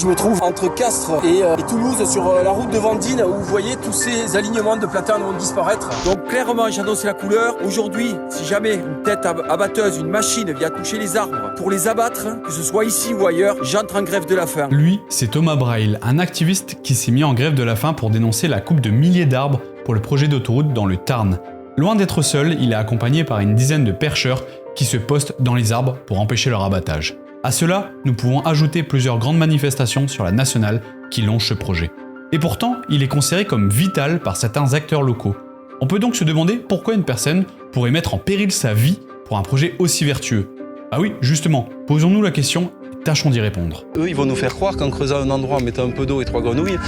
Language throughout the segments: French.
Je me trouve entre Castres et Toulouse sur la route de Vendine où vous voyez tous ces alignements de platanes vont disparaître. Donc clairement j'annonce la couleur. Aujourd'hui, si jamais une tête abatteuse, une machine vient toucher les arbres pour les abattre, que ce soit ici ou ailleurs, j'entre en grève de la faim. Lui, c'est Thomas Brail, un activiste qui s'est mis en grève de la faim pour dénoncer la coupe de milliers d'arbres pour le projet d'autoroute dans le Tarn. Loin d'être seul, il est accompagné par une dizaine de percheurs qui se postent dans les arbres pour empêcher leur abattage. À cela, nous pouvons ajouter plusieurs grandes manifestations sur la nationale qui longent ce projet. Et pourtant, il est considéré comme vital par certains acteurs locaux. On peut donc se demander pourquoi une personne pourrait mettre en péril sa vie pour un projet aussi vertueux. Ah oui, justement, posons-nous la question et tâchons d'y répondre. Eux, ils vont nous faire croire qu'en creusant un endroit, en mettant un peu d'eau et 3 grenouilles,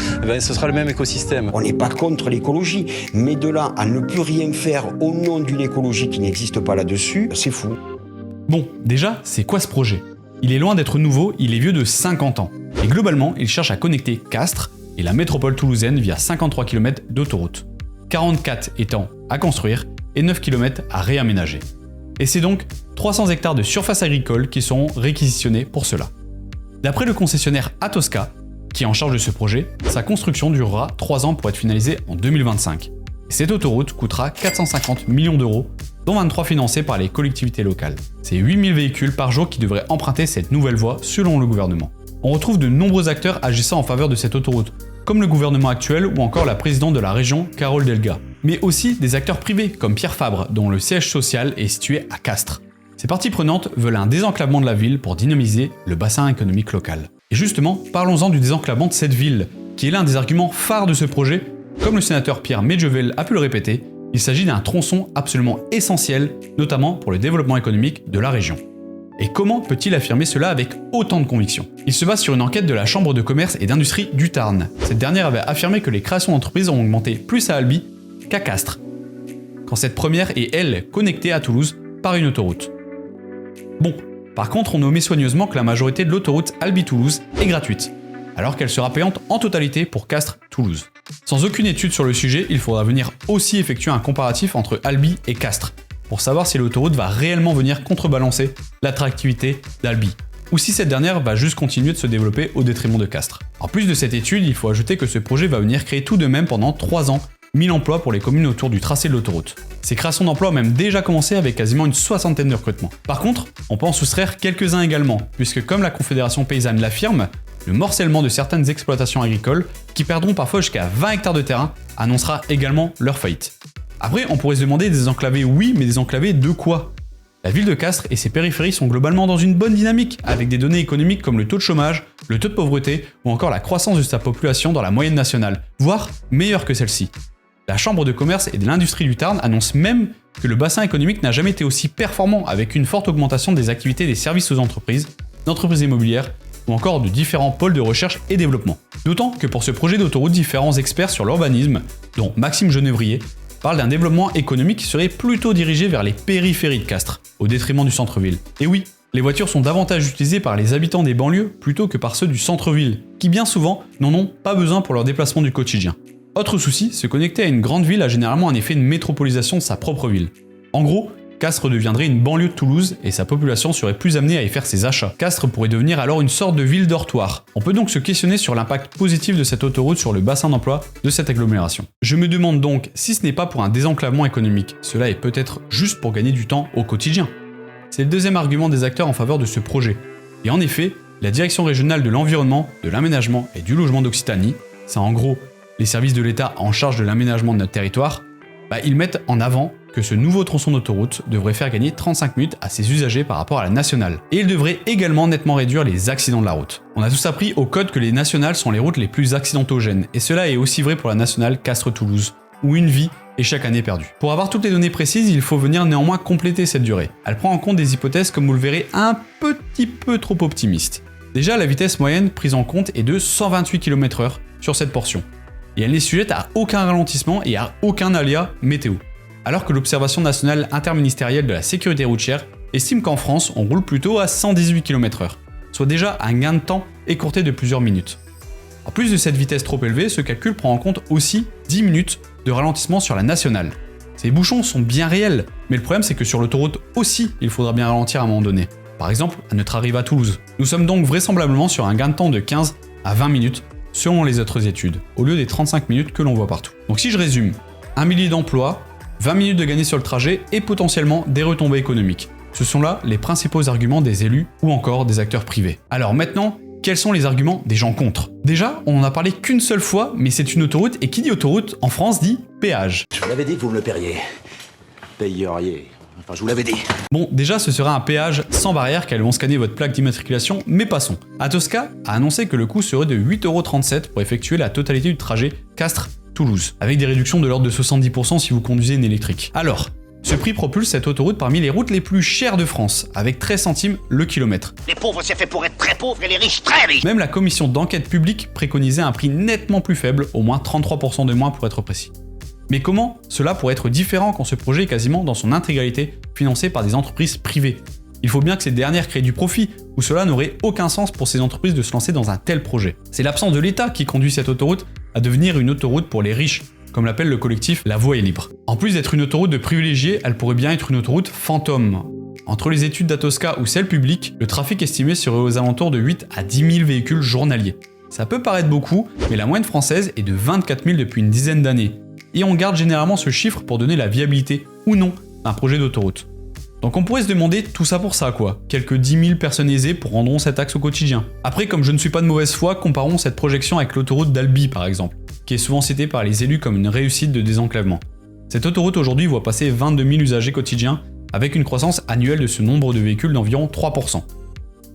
ce sera le même écosystème. On n'est pas contre l'écologie, mais de là à ne plus rien faire au nom d'une écologie qui n'existe pas là-dessus, c'est fou. Bon, déjà, c'est quoi ce projet ? Il est loin d'être nouveau, il est vieux de 50 ans. Et globalement, il cherche à connecter Castres et la métropole toulousaine via 53 km d'autoroute. 44 étant à construire et 9 km à réaménager. Et c'est donc 300 hectares de surface agricole qui seront réquisitionnés pour cela. D'après le concessionnaire Atosca, qui est en charge de ce projet, sa construction durera 3 ans pour être finalisée en 2025. Et cette autoroute coûtera 450 millions d'euros, dont 23 financés par les collectivités locales. C'est 8000 véhicules par jour qui devraient emprunter cette nouvelle voie selon le gouvernement. On retrouve de nombreux acteurs agissant en faveur de cette autoroute, comme le gouvernement actuel ou encore la présidente de la région, Carole Delga. Mais aussi des acteurs privés comme Pierre Fabre, dont le siège social est situé à Castres. Ces parties prenantes veulent un désenclavement de la ville pour dynamiser le bassin économique local. Et justement, parlons-en du désenclavement de cette ville, qui est l'un des arguments phares de ce projet. Comme le sénateur Pierre Medjevel a pu le répéter, il s'agit d'un tronçon absolument essentiel, notamment pour le développement économique de la région. Et comment peut-il affirmer cela avec autant de conviction ? Il se base sur une enquête de la Chambre de commerce et d'industrie du Tarn. Cette dernière avait affirmé que les créations d'entreprises ont augmenté plus à Albi qu'à Castres, quand cette première est, elle, connectée à Toulouse par une autoroute. Bon, par contre, on omet soigneusement que la majorité de l'autoroute Albi-Toulouse est gratuite, alors qu'elle sera payante en totalité pour Castres-Toulouse. Sans aucune étude sur le sujet, il faudra venir aussi effectuer un comparatif entre Albi et Castres, pour savoir si l'autoroute va réellement venir contrebalancer l'attractivité d'Albi, ou si cette dernière va juste continuer de se développer au détriment de Castres. En plus de cette étude, il faut ajouter que ce projet va venir créer tout de même pendant 3 ans 1000 emplois pour les communes autour du tracé de l'autoroute. Ces créations d'emplois ont même déjà commencé avec quasiment une 60aine de recrutements. Par contre, on peut en soustraire quelques-uns également, puisque comme la Confédération paysanne l'affirme, le morcellement de certaines exploitations agricoles, qui perdront parfois jusqu'à 20 hectares de terrain, annoncera également leur faillite. Après, on pourrait se demander désenclaver oui, mais désenclaver de quoi ? La ville de Castres et ses périphéries sont globalement dans une bonne dynamique, avec des données économiques comme le taux de chômage, le taux de pauvreté ou encore la croissance de sa population dans la moyenne nationale, voire meilleure que celle-ci. La Chambre de commerce et de l'industrie du Tarn annonce même que le bassin économique n'a jamais été aussi performant, avec une forte augmentation des activités des services aux entreprises, d'entreprises immobilières ou encore de différents pôles de recherche et développement. D'autant que pour ce projet d'autoroute, différents experts sur l'urbanisme, dont Maxime Genevrier, parlent d'un développement économique qui serait plutôt dirigé vers les périphéries de Castres, au détriment du centre-ville. Et oui, les voitures sont davantage utilisées par les habitants des banlieues plutôt que par ceux du centre-ville, qui bien souvent n'en ont pas besoin pour leur déplacement du quotidien. Autre souci, se connecter à une grande ville a généralement un effet de métropolisation de sa propre ville. En gros, Castres deviendrait une banlieue de Toulouse et sa population serait plus amenée à y faire ses achats. Castres pourrait devenir alors une sorte de ville dortoir. On peut donc se questionner sur l'impact positif de cette autoroute sur le bassin d'emploi de cette agglomération. Je me demande donc si ce n'est pas pour un désenclavement économique, cela est peut-être juste pour gagner du temps au quotidien. C'est le deuxième argument des acteurs en faveur de ce projet. Et en effet, la Direction régionale de l'environnement, de l'aménagement et du logement d'Occitanie, c'est en gros les services de l'État en charge de l'aménagement de notre territoire, ils mettent en avant que ce nouveau tronçon d'autoroute devrait faire gagner 35 minutes à ses usagers par rapport à la nationale. Et il devrait également nettement réduire les accidents de la route. On a tous appris au code que les nationales sont les routes les plus accidentogènes, et cela est aussi vrai pour la nationale Castres-Toulouse, où une vie est chaque année perdue. Pour avoir toutes les données précises, il faut venir néanmoins compléter cette durée. Elle prend en compte des hypothèses, comme vous le verrez, un petit peu trop optimistes. Déjà, la vitesse moyenne prise en compte est de 128 km/h sur cette portion. Et elle n'est sujette à aucun ralentissement et à aucun aléa météo. Alors que l'Observation nationale interministérielle de la sécurité routière estime qu'en France, on roule plutôt à 118 km/h, soit déjà un gain de temps écourté de plusieurs minutes. En plus de cette vitesse trop élevée, ce calcul prend en compte aussi 10 minutes de ralentissement sur la nationale. Ces bouchons sont bien réels, mais le problème c'est que sur l'autoroute aussi, il faudra bien ralentir à un moment donné. Par exemple, à notre arrivée à Toulouse. Nous sommes donc vraisemblablement sur un gain de temps de 15 à 20 minutes selon les autres études, au lieu des 35 minutes que l'on voit partout. Donc si je résume, 1 millier d'emplois, 20 minutes de gagner sur le trajet et potentiellement des retombées économiques. Ce sont là les principaux arguments des élus ou encore des acteurs privés. Alors maintenant, quels sont les arguments des gens contre? Déjà, on n'en a parlé qu'une seule fois, mais c'est une autoroute, et qui dit autoroute en France dit péage. Je vous l'avais dit que vous me le paieriez. Payeriez. Enfin, je vous l'avais dit. Bon, déjà, ce sera un péage sans barrière car elles vont scanner votre plaque d'immatriculation, mais passons. Atosca a annoncé que le coût serait de 8,37 € pour effectuer la totalité du trajet Castres-Toulouse, avec des réductions de l'ordre de 70% si vous conduisez une électrique. Alors, ce prix propulse cette autoroute parmi les routes les plus chères de France, avec 13 centimes le kilomètre. Les pauvres, c'est fait pour être très pauvres et les riches très riches. Même la commission d'enquête publique préconisait un prix nettement plus faible, au moins 33% de moins pour être précis. Mais comment cela pourrait être différent quand ce projet est quasiment dans son intégralité financé par des entreprises privées? Il faut bien que ces dernières créent du profit, ou cela n'aurait aucun sens pour ces entreprises de se lancer dans un tel projet. C'est l'absence de l'État qui conduit cette autoroute à devenir une autoroute pour les riches, comme l'appelle le collectif La Voie est libre. En plus d'être une autoroute de privilégiés, elle pourrait bien être une autoroute fantôme. Entre les études d'Atosca ou celles publiques, le trafic estimé serait aux alentours de 8 à 10 000 véhicules journaliers. Ça peut paraître beaucoup, mais la moyenne française est de 24 000 depuis une dizaine d'années. Et on garde généralement ce chiffre pour donner la viabilité ou non d'un projet d'autoroute. Donc on pourrait se demander tout ça pour ça quoi. Quelques 10 000 personnes aisées prendront cet axe au quotidien. Après, comme je ne suis pas de mauvaise foi, comparons cette projection avec l'autoroute d'Albi par exemple, qui est souvent citée par les élus comme une réussite de désenclavement. Cette autoroute aujourd'hui voit passer 22 000 usagers quotidiens avec une croissance annuelle de ce nombre de véhicules d'environ 3%.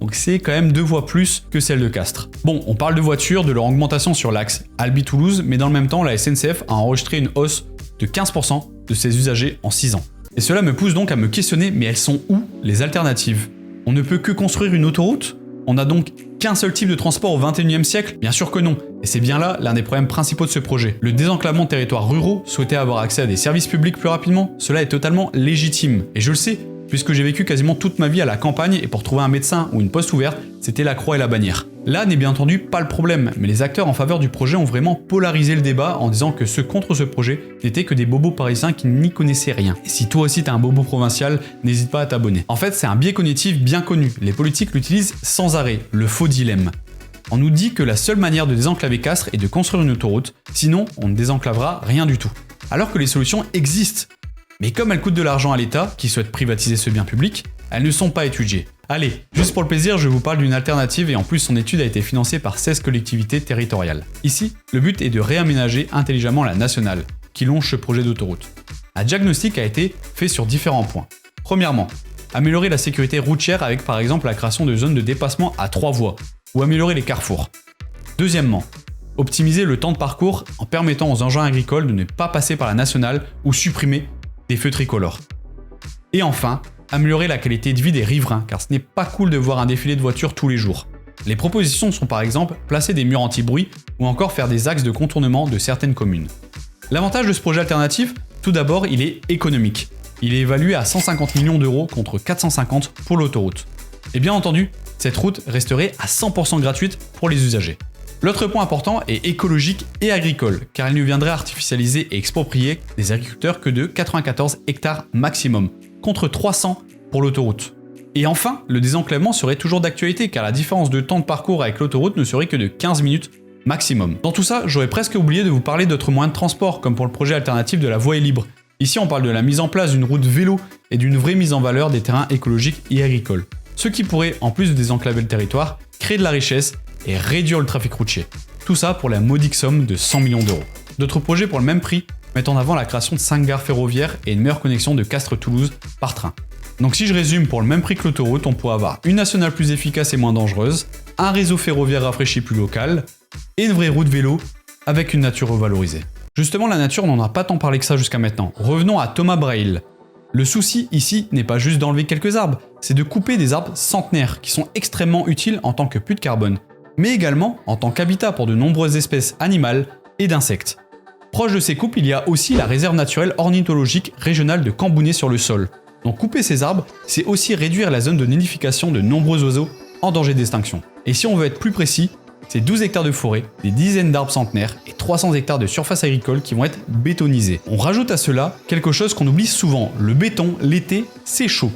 Donc c'est quand même 2 fois plus que celle de Castres. Bon, on parle de voitures, de leur augmentation sur l'axe Albi-Toulouse, mais dans le même temps, la SNCF a enregistré une hausse de 15% de ses usagers en 6 ans. Et cela me pousse donc à me questionner, mais elles sont où les alternatives? On ne peut que construire une autoroute? On n'a donc qu'un seul type de transport au XXIe siècle? Bien sûr que non. Et c'est bien là l'un des problèmes principaux de ce projet. Le désenclavement de territoires ruraux, souhaiter avoir accès à des services publics plus rapidement, cela est totalement légitime. Et je le sais, puisque j'ai vécu quasiment toute ma vie à la campagne et pour trouver un médecin ou une poste ouverte, c'était la croix et la bannière. Là n'est bien entendu pas le problème, mais les acteurs en faveur du projet ont vraiment polarisé le débat en disant que ceux contre ce projet n'étaient que des bobos parisiens qui n'y connaissaient rien. Et si toi aussi t'es un bobo provincial, n'hésite pas à t'abonner. En fait, c'est un biais cognitif bien connu, les politiques l'utilisent sans arrêt, le faux dilemme. On nous dit que la seule manière de désenclaver Castres est de construire une autoroute, sinon on ne désenclavera rien du tout. Alors que les solutions existent. Mais comme elles coûtent de l'argent à l'État, qui souhaite privatiser ce bien public, elles ne sont pas étudiées. Allez, juste pour le plaisir, je vous parle d'une alternative et en plus son étude a été financée par 16 collectivités territoriales. Ici, le but est de réaménager intelligemment la nationale, qui longe ce projet d'autoroute. Un diagnostic a été fait sur différents points. Premièrement, améliorer la sécurité routière avec par exemple la création de zones de dépassement à 3 voies, ou améliorer les carrefours. Deuxièmement, optimiser le temps de parcours en permettant aux engins agricoles de ne pas passer par la nationale ou supprimer des feux tricolores. Et enfin, améliorer la qualité de vie des riverains, car ce n'est pas cool de voir un défilé de voitures tous les jours. Les propositions sont par exemple placer des murs anti-bruit ou encore faire des axes de contournement de certaines communes. L'avantage de ce projet alternatif, tout d'abord, il est économique. Il est évalué à 150 millions d'euros contre 450 pour l'autoroute. Et bien entendu, cette route resterait à 100% gratuite pour les usagers. L'autre point important est écologique et agricole, car il ne viendrait artificialiser et exproprier les agriculteurs que de 94 hectares maximum, contre 300 pour l'autoroute. Et enfin, le désenclavement serait toujours d'actualité, car la différence de temps de parcours avec l'autoroute ne serait que de 15 minutes maximum. Dans tout ça, j'aurais presque oublié de vous parler d'autres moyens de transport, comme pour le projet alternatif de la Voie est libre. Ici, on parle de la mise en place d'une route vélo et d'une vraie mise en valeur des terrains écologiques et agricoles. Ce qui pourrait, en plus de désenclaver le territoire, créer de la richesse et réduire le trafic routier. Tout ça pour la modique somme de 100 millions d'euros. D'autres projets pour le même prix mettent en avant la création de 5 gares ferroviaires et une meilleure connexion de Castres-Toulouse par train. Donc si je résume, pour le même prix que l'autoroute, on pourrait avoir une nationale plus efficace et moins dangereuse, un réseau ferroviaire rafraîchi plus local, et une vraie route vélo avec une nature revalorisée. Justement, la nature, on n'en a pas tant parlé que ça jusqu'à maintenant. Revenons à Thomas Breuil. Le souci ici n'est pas juste d'enlever quelques arbres, c'est de couper des arbres centenaires qui sont extrêmement utiles en tant que puits de carbone, mais également en tant qu'habitat pour de nombreuses espèces animales et d'insectes. Proche de ces coupes, il y a aussi la réserve naturelle ornithologique régionale de Cambounet-sur-le-Sol. Donc couper ces arbres, c'est aussi réduire la zone de nidification de nombreux oiseaux en danger d'extinction. Et si on veut être plus précis, c'est 12 hectares de forêt, des dizaines d'arbres centenaires et 300 hectares de surface agricole qui vont être bétonisés. On rajoute à cela quelque chose qu'on oublie souvent, le béton, l'été, c'est chaud.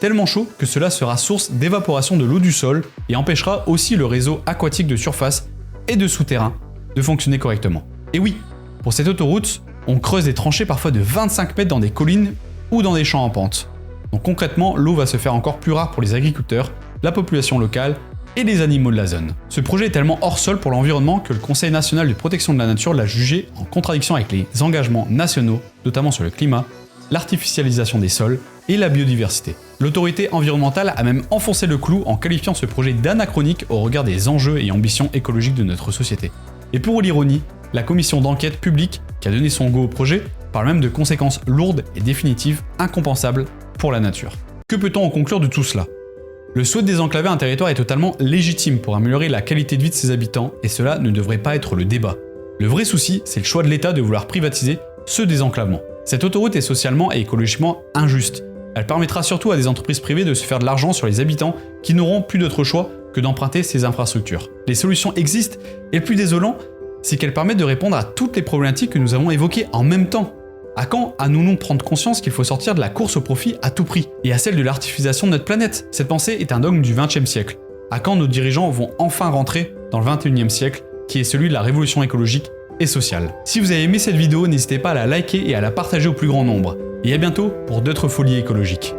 Tellement chaud que cela sera source d'évaporation de l'eau du sol et empêchera aussi le réseau aquatique de surface et de souterrain de fonctionner correctement. Et oui, pour cette autoroute, on creuse des tranchées parfois de 25 mètres dans des collines ou dans des champs en pente. Donc concrètement, l'eau va se faire encore plus rare pour les agriculteurs, la population locale et les animaux de la zone. Ce projet est tellement hors sol pour l'environnement que le Conseil national de protection de la nature l'a jugé en contradiction avec les engagements nationaux, notamment sur le climat, l'artificialisation des sols et la biodiversité. L'autorité environnementale a même enfoncé le clou en qualifiant ce projet d'anachronique au regard des enjeux et ambitions écologiques de notre société. Et pour l'ironie, la commission d'enquête publique qui a donné son go au projet parle même de conséquences lourdes et définitives incompensables pour la nature. Que peut-on en conclure de tout cela ? Le souhait de désenclaver un territoire est totalement légitime pour améliorer la qualité de vie de ses habitants et cela ne devrait pas être le débat. Le vrai souci, c'est le choix de l'État de vouloir privatiser ce désenclavement. Cette autoroute est socialement et écologiquement injuste. Elle permettra surtout à des entreprises privées de se faire de l'argent sur les habitants qui n'auront plus d'autre choix que d'emprunter ces infrastructures. Les solutions existent et le plus désolant, c'est qu'elles permettent de répondre à toutes les problématiques que nous avons évoquées en même temps. À quand allons-nous prendre conscience qu'il faut sortir de la course au profit à tout prix et à celle de l'artificialisation de notre planète ? Cette pensée est un dogme du XXe siècle. À quand nos dirigeants vont enfin rentrer dans le XXIe siècle, qui est celui de la révolution écologique et sociale ? Si vous avez aimé cette vidéo, n'hésitez pas à la liker et à la partager au plus grand nombre. Et à bientôt pour d'autres folies écologiques.